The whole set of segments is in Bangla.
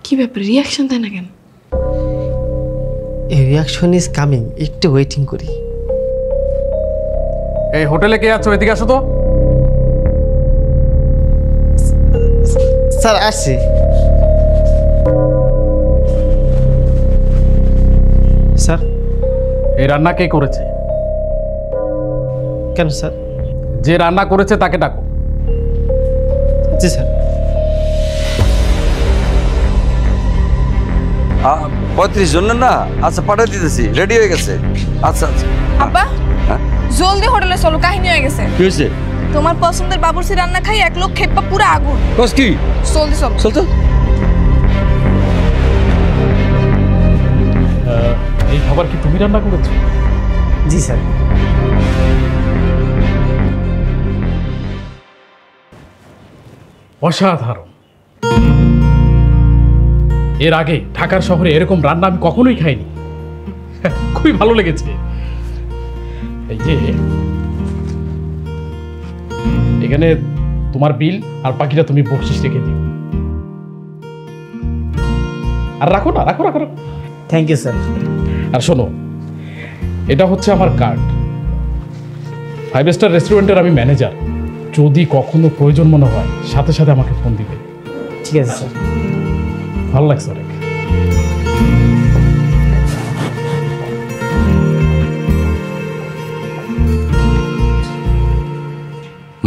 কি ব্যাপার রিয়াকশন দেয় না কেন? এই রিয়াকশন ইজ কামিং, একটু ওয়েটিং করি। এই হোটেলে কে আছো? এদিকে আসো তো। স্যার আসছি। স্যার এই রান্না কে করেছে? কেন স্যার? যে রান্না করেছে তাকে ডাকো। জি স্যার। 35 জন না? আচ্ছা পাঠিয়ে দিতেছি, রেডি হয়ে গেছে। আচ্ছা আচ্ছা। আব্বা জলদি হোটেলে চলো, কাহিনী হয়ে গেছে। কি হয়েছে? তোমার পছন্দের বাবুর্চি রান্না খাই এক লোক খেপা পুরো আগুন। কস কি? জলদি চলো। চল তো। এই খাবার কি তুমি রান্না করেছো? জি স্যার। অসাধারণ। এর আগে ঢাকার শহরে এরকম রান্না আমি কখনোই খাইনি। খুবই ভালো লেগেছে। এই যে এখানে তোমার বিল আর বাকিটা তুমি বকশিশ রেখে দিও। আর রাখো না, রাখো রাখো রাখো। Thank you sir. আর শোনো, এটা হচ্ছে আমার কার্ড। 5 স্টার রেস্টুরেন্টের আমি ম্যানেজার। যদি কখনো প্রয়োজন মনে হয় সাথে সাথে আমাকে ফোন দিবে। ঠিক আছে স্যার। ভালো লাগছে অনেক।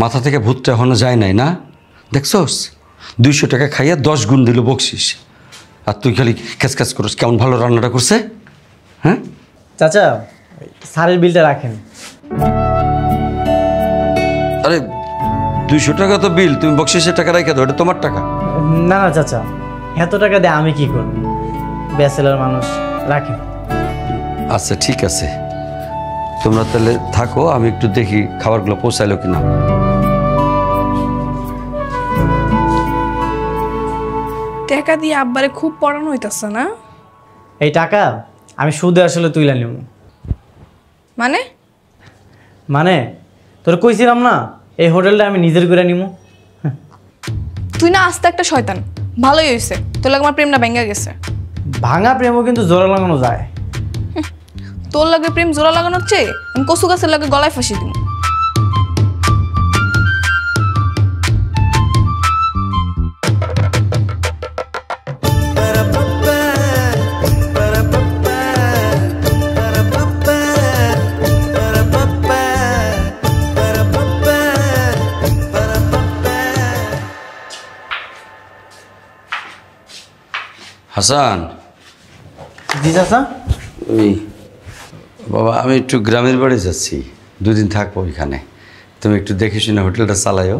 মাথা থেকে ভূতটা এখনো যায় নাই না? দেখছস 200 টাকা খাইয়া 10 গুণ দিল বকশিস, আর তুই খালি খেসখাস করিস। কেমন ভালো রান্নাটা করছে? হ্যাঁ চাচা, স্যারের বিলটা রাখেন। আরে 200 টাকা তো বিল, তুমি বকশিসের টাকা রেখে দাও, এটা তোমার টাকা। না না চাচা, এত টাকা দিয়ে আমি কি করব? ব্যাচেলর মানুষ, রাখেন। আচ্ছা ঠিক আছে, তোমরা তাহলে থাকো, আমি একটু দেখি খাবারগুলো পৌঁছাইলো কিনা। টাকা দিয়ে আব্বারে খুব পড়ানো হইতাছে না? এই টাকা আমি সুদে আসলে তুইলা নিব। মানে মানে তোর কইছিলাম না এই হোটেলটা আমি নিজের করে নিব। তুই না আস্তে একটা শয়তান। ভালোই হয়েছে, তোর লাগে আমার প্রেমটা ভেঙে গেছে। ভাঙা প্রেমও কিন্তু জোড়া লাগানো যায়। তোর লাগে প্রেম জোড়া লাগানোর চেয়ে আমি কচু গাছের লাগে গলায় ফাঁসি দিব। হাসান। জি চাচা। ওই বাবা, আমি একটু গ্রামের বাড়ি যাচ্ছি, 2 দিন থাকবো ওইখানে। তুমি একটু দেখে শুনে হোটেলটা চালাইও।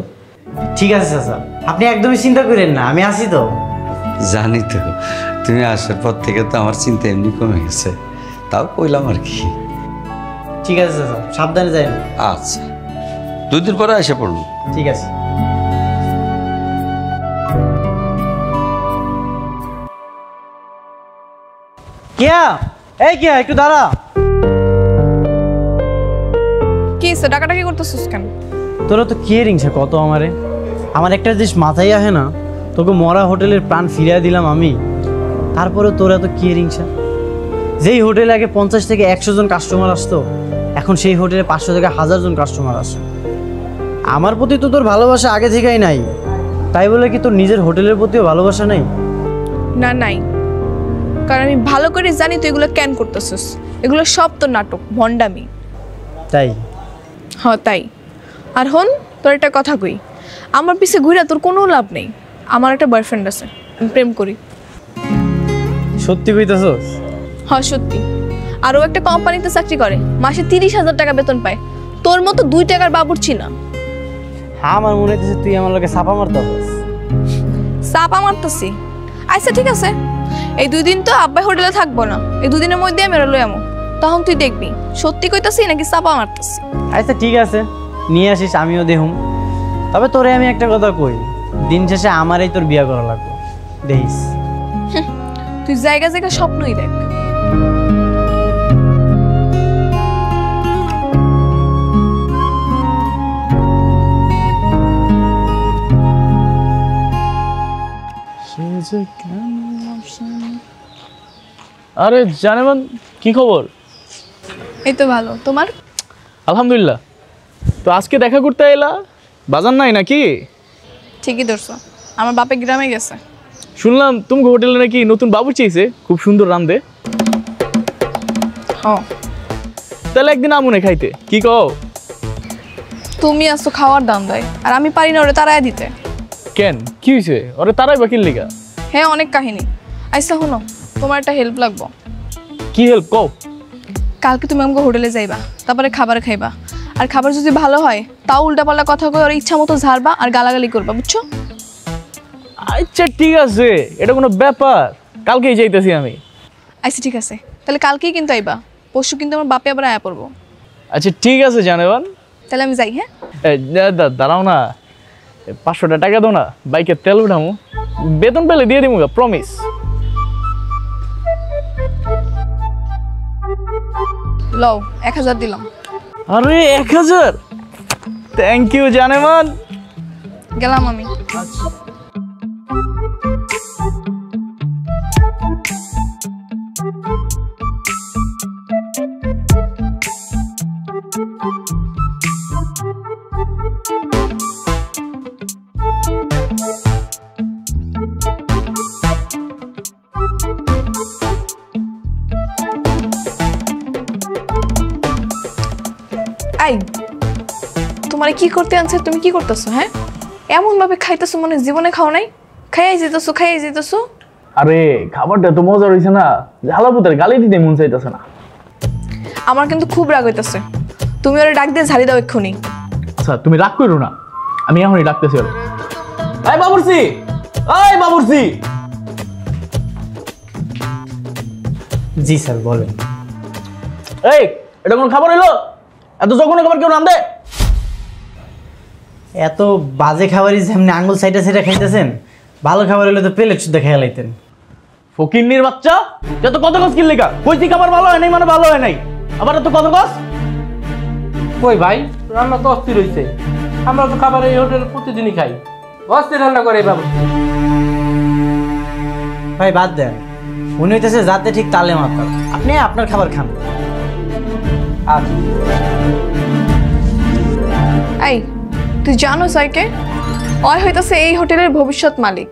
ঠিক আছে চাচা, আপনি একদমই চিন্তা করেন না, আমি আসি তো। জানি তো, তুমি আসার পর থেকে তো আমার চিন্তা এমনি কমে গেছে, তাও কইলাম আর কি। ঠিক আছে চাচা, সাবধানে যাই। আচ্ছা, 2 দিন পরে এসে পড়বো। ঠিক আছে। কিয়া, এই কিয়া একটু দাঁড়া। কি হইছে, ডাকাডাকি করতেছিস কেন? তোরা তো কে রিংসা কত আমারে। আমার একটা জিনিস মাথায় আসে না, তোকে মরা হোটেলের প্রাণ ফিরিয়ে দিলাম আমি, তারপরে তোরা তো কে রিংসা। যেই হোটেলে আগে 50 থেকে 100 জন কাস্টমার আসতো, এখন সেই হোটেলে 500 থেকে 1000 জন কাস্টমার আসে। আমার প্রতি তো তোর ভালোবাসা আগে থেকেই নাই, তাই বলে কি তোর নিজের হোটেলের প্রতিও ভালোবাসা নেই? না নাই, কারণ আমি ভালো করে জানি তুই এগুলো কেন করতেছিস। এগুলো সব তো নাটক, ভণ্ডামি। তাই? হ্যাঁ তাই। আর হন, তোর একটা কথা কই, আমার পিছে ঘুরে তোর কোনো লাভ নেই। আমার একটা বয়ফ্রেন্ড আছে, আমি প্রেম করি। সত্যি কইতাছস? হ্যাঁ সত্যি। আর ও একটা কোম্পানিতে চাকরি করে, মাসে 30,000 টাকা বেতন পায়। তোর মতো 2 টাকার বাবুর্চি না। হ্যাঁ, আমার মনে হইতেছে তুই আমার লোকে ছাপা মারতাছস। চাপা মারতেছি? আচ্ছা ঠিক আছে, এই 2 দিন তো আব্বাই হোটেলে থাকবো না, এই 2 দিনের মধ্যে আমি লই আমো, তখন তুই দেখবি সত্যি কইতাছি নাকি চাপা মারতেছি। আচ্ছা ঠিক আছে, নিয়ে আসিস, আমিও দেখুম। তবে তোরে আমি একটা কথা কই, দিন শেষে আমারই তোর বিয়ে করা লাগবে, দেখিস। তুই জায়গা জায়গা স্বপ্নই দেখ। আরে জানেমান কি খবর? এই তো ভালো, তোমার? আলহামদুলিল্লাহ। তো আজকে দেখা করতে এলা, বাজার নাই নাকি? ঠিকই ধরছো, আমার বাপে গ্রামে গেছে। শুনলাম তুমি হোটেলে নাকি নতুন বাবু চেয়েছে, খুব সুন্দর রান্ধে। ও তাহলে একদিন আমুনে খাইতে, কি কও? তুমি আসছো খাওয়ার দাম দেয়, আর আমি পারি না ওরে তারাই দিতে। কেন কি হয়েছে? ওরে তারাই বাকির লিগা? হ্যাঁ, অনেক কাহিনী। আচ্ছা শুনো, তোমার একটা হেল্প লাগবো। কি হেল্প কও? কালকে তুমি আমাকে হোটেলে যাইবা, তারপরে খাবার খাইবা, আর খাবার যদি ভালো হয় তাও উল্টাপাল্টা কথা কয়ে ওর ইচ্ছা মতো ঝাড়বা আর গালাগালি করবা, বুঝছো? আচ্ছা ঠিক আছে, এটা কোনো ব্যাপার, কালকেই যাইতেছি আমি। আচ্ছা ঠিক আছে, তাহলে কালকেই কিন্তু আইবা, পরশু কিন্তু আমার বাপে আবার আয়া পড়বো। আচ্ছা ঠিক আছে জানেবান, তাহলে আমি যাই। হ্যাঁ দাঁড়াও না, 500 টাকা দাও না, বাইকের তেল উঠামো, বেতন পেলে দিয়ে দিব, প্রমিস। লও 1000 দিলাম। আরে 1000, থ্যাংক ইউ জানেমান। গেলাম আমি। আই, তোমার কি করতে আনছে? তুমি কি করতেছো? হ্যাঁ, এমন ভাবে খাইতেছো মানে জীবনে খাও নাই, খাইয়াই যেতেছো। আরে খাবারটা তো মজা হইছে না, ঝালাপুতের গালি দিতে মন চাইতেছে না। আমার কিন্তু খুব রাগ হইতেছে, তুমি ওরে ডাক দিয়ে ঝাড়ি দাও এক্ষুনি। আচ্ছা তুমি রাগ করো না, আমি এখনই ডাকতেছি ওরে। এই বাবুর্চি, এই বাবুর্চি। জি স্যার বলেন। এই এটা কোন খাবার হইলো? এত যখন খাবার কেউ রান্ধে? এত বাজে খাবারই যেমনি আঙুল সাইডে সাইডে খাইতেছেন, ভালো খাবার হলে তো প্লেট শুদ্ধ খেয়ে লাইতেন। ফকিন্নির বাচ্চা, যত কত কস কিনলে কা? কইছি খাবার ভালো হয় নাই মানে ভালো হয় নাই, আবার এত কত কস? কই ভাই, রান্না তো অস্থির হয়েছে। আমরা তো খাবার এই হোটেল প্রতিদিনই খাই, অস্থির রান্না করে বাবু। ভাই বাদ দেন, উনি হইতেছে যাতে ঠিক তালে মাতাল, আপনি আপনার খাবার খান। আচ্ছা এই তুই জানো সাইকে, ওই হইতাছে এই হোটেলের ভবিষ্যৎ মালিক।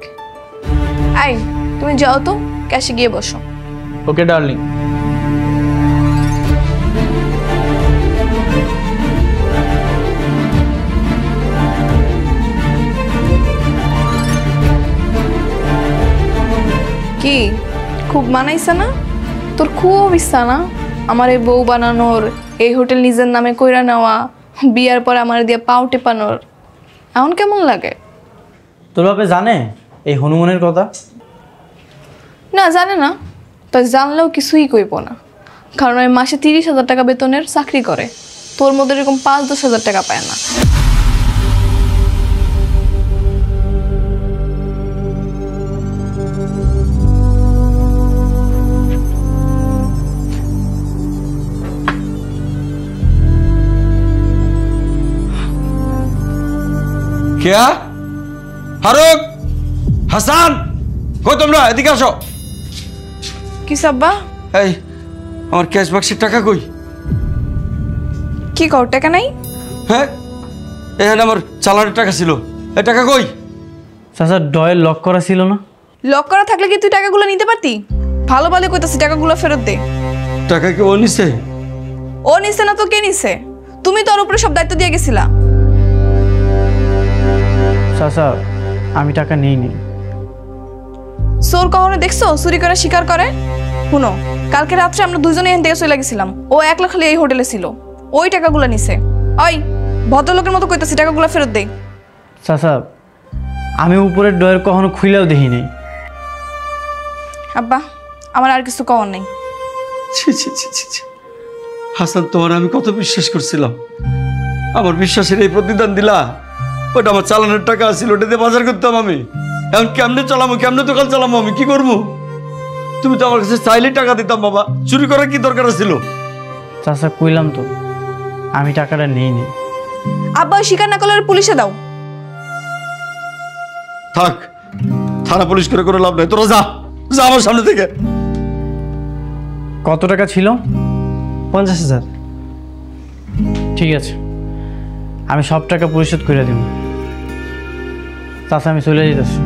এই তুমি যাও তো, ক্যাশে গিয়ে বসো। ওকে ডার্লিং। কি খুব মানাইছে না? তোর খুব ইচ্ছা না আমার এই বউ বানানোর, এই হোটেল নিজের নামে কইরা নেওয়া, বিয়ার পর আমার দিয়ে পাও টেপানোর। এখন কেমন লাগে? তোর বাপে জানে এই হনুমানের কথা? না জানে না, তো জানলেও কিছুই কইব না, কারণ ওই মাসে 30,000 টাকা বেতনের চাকরি করে, তোর মধ্যে এরকম 5-10 হাজার টাকা পায় না। কেয়া, ফারুক, হাসান, কই তোমরা? এদিকে আসো। কি সাব্বা? এই আমার ক্যাশ বাক্সের টাকা কই? কি কর, টাকা নাই? হ্যাঁ, এখানে আমার চালানের টাকা ছিল, এই টাকা কই? চাচা ডয়ের লক করা ছিল না? লক করা থাকলে কি তুই টাকাগুলো নিতে পারতি? ভালো ভালো কইতাছি, টাকাগুলো ফেরত দে। টাকা কি ও নিছে? ও নিছে না তো কে নিছে? তুমি তোর উপরে সব দায়িত্ব দিয়ে গেছিলা। চাচা আমি টাকা নিইনি। চোর কখনো দেখছো চুরি করে শিকার করে? শুনো, কালকে রাত্রে আমরা দুজনে এখান থেকে চলে গেছিলাম, ও একলা খালি এই হোটেলে ছিল, ওই টাকাগুলো নিছে। ওই ভদ্রলোকের মতো কইতাছি, টাকাগুলো ফেরত দে। চাচা আমি উপরের ডয়ের কখনো খুইলেও দেখিনি। আব্বা আমার আর কিছু কওয়ার নেই। ছি ছি ছি ছি ছি। হাসান, তোমার আমি কত বিশ্বাস করছিলাম, আমার বিশ্বাসের এই প্রতিদান দিলা। ওটা আমার চালানোর টাকা ছিল, ওটা দিয়ে বাজার করতাম আমি। এখন কেমনে চালামো, কেমনে দোকান চালামো, আমি কি করবো? তুমি তো আমার কাছে চাইলেই টাকা দিতাম বাবা, চুরি করার কি দরকার ছিল? চাচা কইলাম তো আমি টাকাটা নিইনি। আব্বা ওই স্বীকার না করলে পুলিশে দাও। থাক, থানা পুলিশ করে করে লাভ নেই, তোরা যা যা আমার সামনে থেকে। কত টাকা ছিল? 50,000। ঠিক আছে, আমি সব টাকা পরিশোধ করে দিব। চাচা আমি চলে যেতেছি।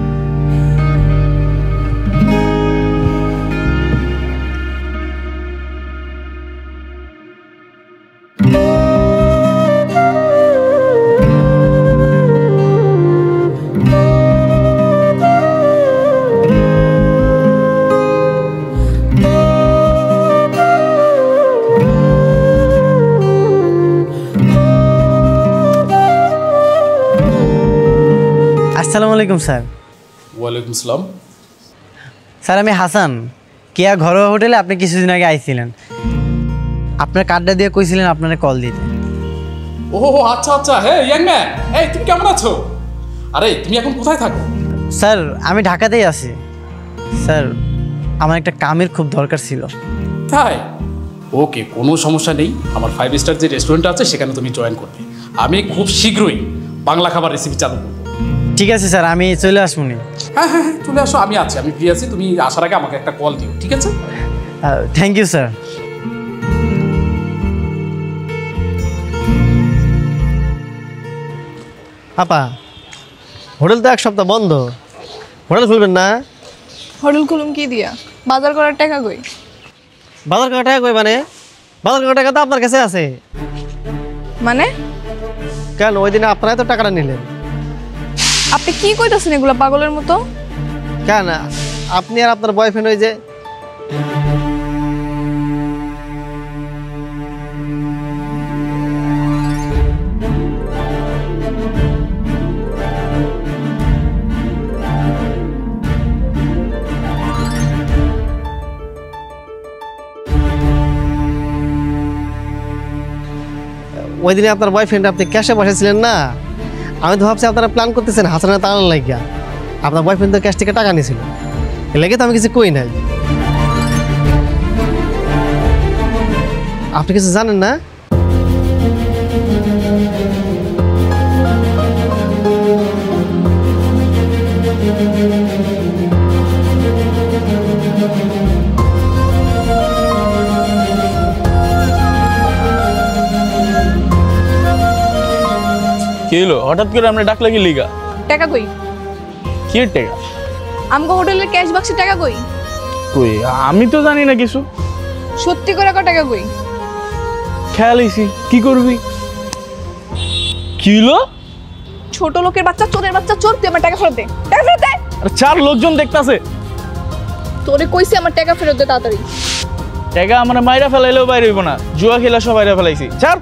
আসসালামু আলাইকুম স্যার। ওয়ালাইকুম আসসালাম। স্যার আমি হাসান, কেয়া ঘরোয়া হোটেলে আপনি কিছুদিন আগে আইছিলেন। আপনার কার্ডটা দিয়ে কইছিলেন আপনারা কল দিতে। ও আচ্ছা আচ্ছা, হ্যাঁ ইয়াং ম্যান, এই তুমি কেমন আছো? আরে তুমি এখন কোথায় থাকো? স্যার আমি ঢাকাতেই আছি। স্যার আমার একটা কামের খুব দরকার ছিল। তাই? ওকে, কোনো সমস্যা নেই। আমার 5 স্টার যে রেস্টুরেন্ট আছে সেখানে তুমি জয়েন করবে। আমি খুব শীঘ্রই বাংলা খাবার রেসিপি চালু করবো। ঠিক আছে স্যার, আমি চলে আসবনি। হ্যাঁ হ্যাঁ হ্যাঁ, চলে আসো, আমি আছি, আমি ফ্রি আছি। তুমি আসার আগে আমাকে একটা কল দিও, ঠিক আছে? Thank you sir. আপা, হোটেল তো 1 সপ্তাহ বন্ধ, হোটেল খুলবেন না? হোটেল খুলুম কি দিয়া? বাজার করার টাকা কই? বাজার করার টাকা কই মানে? বাজার করার টাকা তো আপনার কাছে আছে। মানে কেন, ওই দিনে আপনারাই তো টাকাটা নিলেন। আপনি কি কইতাছেন এগুলা পাগলের মতো? কেন, আপনি আর আপনার বয়ফ্রেন্ড ওই যে ওই দিনে আপনার বয়ফ্রেন্ড আপনি ক্যাশে বসেছিলেন না? আমি তো ভাবছি আপনারা প্ল্যান করতেছেন হাসানের তাড়ানোর লাগিয়া। আপনার বয়ফ্রেন্ড তো ক্যাশ থেকে টাকা নিয়েছিল, এর লাগে তো আমি কিছু কই নাই। আপনি কিছু জানেন না? কি হলো হঠাৎ করে আমরা ডাকলে কি লিগা? টাকা কই? কি টাকা? আমগো হোটেলের ক্যাশ বাক্সে টাকা কই? কই আমি তো জানি না কিছু। সত্যি করে কত টাকা কই? খেয়াল হইছি, কি করবি? কি হলো? ছোট লোকের বাচ্চা, চোরের বাচ্চা, চোর, তুই আমার টাকা ফেরত দে। টাকা ফেরত দে। আরে 4 লোকজন দেখতাছে। তোরে কইছি আমার টাকা ফেরত দে তাড়াতাড়ি। টাকা আমার মাইরা ফেলাইলেও বাইরে হইব না, জুয়া খেলা সব বাইরে ফেলাইছি। ছাড়।